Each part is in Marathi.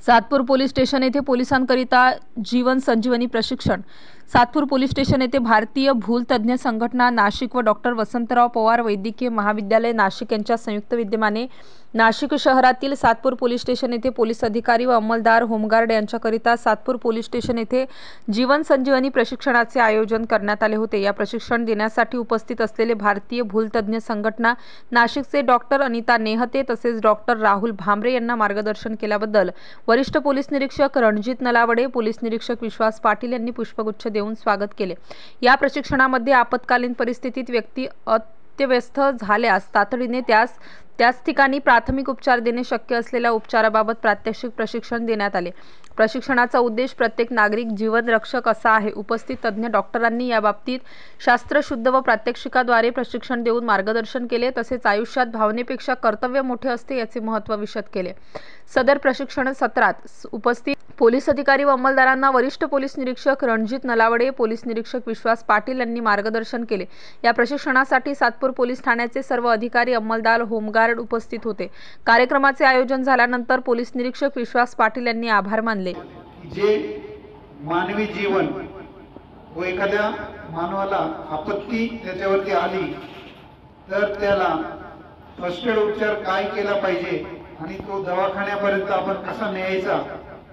सातपूर पोलीस स्टेशन येथे पोलिसांकरिता जीवन संजीवनी प्रशिक्षण। सातपूर पोलीस स्टेशन येथे भारतीय भूलतज्ञ संघटना नाशिक व डॉक्टर वसंतराव पवार वैद्यकीय महाविद्यालय नाशिक यांच्या संयुक्त विद्यमाने नाशिक शहरातील सातपूर पोलीस स्टेशन येथे पोलीस अधिकारी व अंमलदार होमगार्ड यांच्याकरिता सातपूर पोलीस स्टेशन येथे जीवन संजीवनी प्रशिक्षणाचे आयोजन करण्यात आले होते। या प्रशिक्षण देण्यासाठी उपस्थित असलेले भारतीय भूलतज्ञ संघटना नाशिकचे डॉक्टर अनिता नेहते तसेच डॉक्टर राहुल भांबरे यांना मार्गदर्शन केल्याबद्दल वरिष्ठ पोलीस निरीक्षक रणजित नलावडे, पोलीस निरीक्षक विश्वास पाटील यांनी पुष्पगुच्छ देऊन स्वागत केले। या प्रशिक्षणामध्ये आपत्कालीन परिस्थितीत व्यक्ती अत्यवस्थ झाल्यास तातडीने त्याच ठिकाणी प्राथमिक उपचार देणे शक्य असलेल्या उपचाराबाबत प्रात्यक्षिक प्रशिक्षण देण्यात आले। प्रशिक्षणाचा उद्देश प्रत्येक नागरिक जीवन रक्षक असा आहे। उपस्थित तज्ञ डॉक्टरांनी याबाबतीत शास्त्रशुद्ध व प्रात्यक्षिकाद्वारे प्रशिक्षण देऊन मार्गदर्शन केले। तसेच आयुष्यात भावनेपेक्षा कर्तव्य मोठे असते याचे महत्त्व विशद केले। सदर प्रशिक्षण सत्रात उपस्थित पोलीस अधिकारी व अंमलदारांना वरिष्ठ पोलीस निरीक्षक रणजित नलावडे, पोलीस निरीक्षक विश्वास पाटील यांनी मार्गदर्शन केले। या प्रशिक्षणासाठी सातपूर पोलीस ठाण्याचे सर्व अधिकारी, अंमलदार, होमगार्ड उपस्थित होते। कार्यक्रमाचे आयोजन झाल्यानंतर पोलीस निरीक्षक विश्वास पाटील यांनी आभार मानले। जे मानवी जीवन व एखाद्या मानवाला आपत्ती त्याच्यावरती आली तर त्याला फर्स्ट एड उपचार काय केला पाहिजे आणि तो दवाखान्यापर्यंत आपण कसा न्यायचा,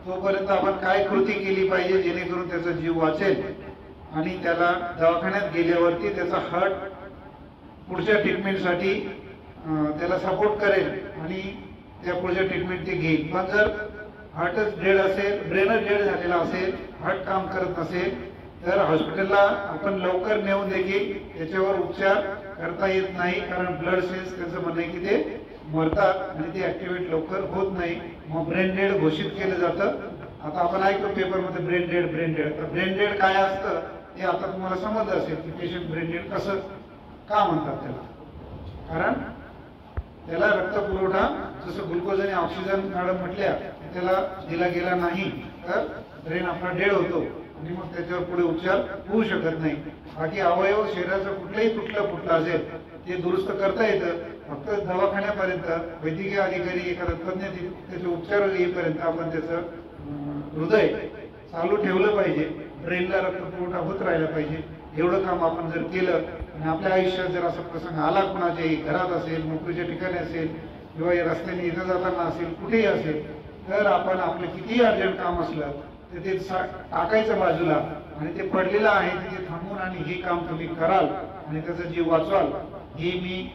तोपर्यंत आपण काय कृती केली पाहिजे जेणेकरून त्याचा जीव वाचेल आणि त्याला दवाखान्यात गेल्यावरती त्याचा हार्ट पुढच्या ट्रीटमेंटसाठी त्याला सपोर्ट करेल आणि त्या पुढच्या ट्रीटमेंट ते घेईल। पण जर हार्टच डेड असेल, ब्रेनच डेड झालेला असेल, हार्ट काम करत नसेल तर हॉस्पिटलला आपण लवकर नेऊन देखील त्याच्यावर उपचार करता येत नाही, कारण ब्लड सेल्स त्याचं म्हणणं आहे की ते मरतात आणि ते ऍक्टिव्हेट लवकर होत नाही, मग ब्रेन डेड घोषित केलं जातं। आता आपण ऐकतो पेपरमध्ये ब्रेन डेड तर ब्रेन डेड काय असतं ते आता तुम्हाला समजलं असेल की पेशंट ब्रेन डेड कसं का म्हणतात त्याला, कारण त्याला रक्तपुरवठा जसं ग्लुकोज आणि ऑक्सिजन मॅडम म्हटल्या त्याला दिला गेला नाही तर ब्रेन आपला डेड होतो आणि मग त्याच्यावर पुढे उपचार होऊ शकत नाही। बाकी अवयव शरीराचं कुठलंही तुटलं असेल ते दुरुस्त करता येतं, फक्त दवाखान्यापर्यंत वैद्यकीय अधिकारी एखादा तज्ञ त्याचे उपचार येईपर्यंत आपण त्याचं हृदय चालू ठेवलं पाहिजे, ब्रेनला रक्तपुरवठा होत राहिला पाहिजे। एवढं काम आपण जर केलं आणि आपल्या आयुष्यात जर असा प्रसंग आला, कुणाच्याही घरात असेल, नोकरीच्या ठिकाणी असेल किंवा या रस्त्याने येता जाताना असेल, कुठेही असेल, तर आपण आपलं कितीही अर्जंट काम असलं तर ते टाकायचं बाजूला आणि ते पडलेलं आहे तिथे थांबून आणि हे काम तुम्ही कराल आणि त्याचा जीव वाचवाल, हे मी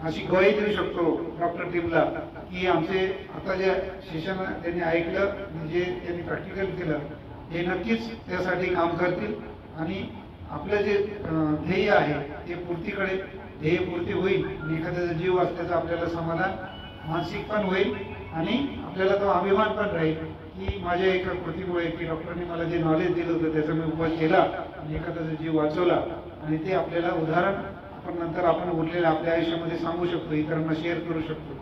अशी ग्वाही देऊ शकतो डॉक्टर टीमला की आमचे आता जे सेशन त्यांनी ऐकलं म्हणजे त्यांनी प्रॅक्टिकल केलं हे नक्कीच त्यासाठी काम करतील आणि आपलं जे ध्येय आहे ते पूर्तीकडे ध्येयपूर्ती होईल आणि एखाद्याचा जीव असल्याचं आपल्याला समाधान मानसिक पण होईल आणि आपल्याला तो अभिमान पण राहील की माझ्या एका कृतीमुळे की डॉक्टरने मला जे नॉलेज दिलं होतं त्याचा मी उपयोग केला आणि एखाद्याचा जीव वाचवला आणि ते आपल्याला उदाहरण आपण नंतर आपण उरलेलं आपल्या आयुष्यामध्ये सांगू शकतो, इतरांना शेअर करू शकतो,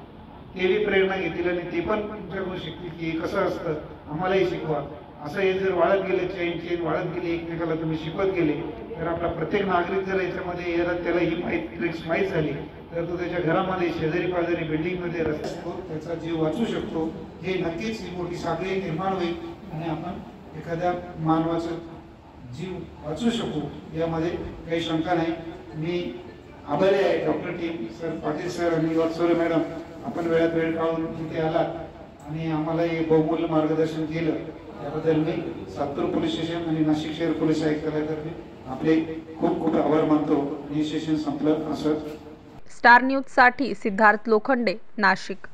ते बी प्रेरणा घेतील आणि ते पण तुमच्याकडून शिकतील की कसं असतं, आम्हालाही शिकवा। असं हे जर वाढत गेले, चेन वाढत गेली, एकमेकाला तुम्ही शिकवत गेले तर आपला प्रत्येक नागरिक जर याच्यामध्ये त्याला ही ट्रिक्स माहीत झाली तर तो त्याच्या घरामध्ये शेजारी पाजारी बिल्डिंगमध्ये रस्त्यावर त्याचा जीव वाचू शकतो। हे नक्कीच ही मोठी साखळी निर्माण होईल आणि आपण एखाद्या मानवाचा जीव वाचू शकू यामध्ये काही शंका नाही। मी आभारी आहे doctor team sir, Patil sir आणि वाकसोरे मॅडम, आपण वेळात वेळ काढून इथे आलात आणि आम्हाला हे बहुमूल्य मार्गदर्शन केलं त्याबद्दल मी सातपूर पोलीस स्टेशन आणि नाशिक शहर पोलीस आयुक्तालयातर्फे आपले खूप खूप आभार मानतो। हे सेशन संपलं असं। स्टार न्यूज साठी सिद्धार्थ लोखंडे, नाशिक।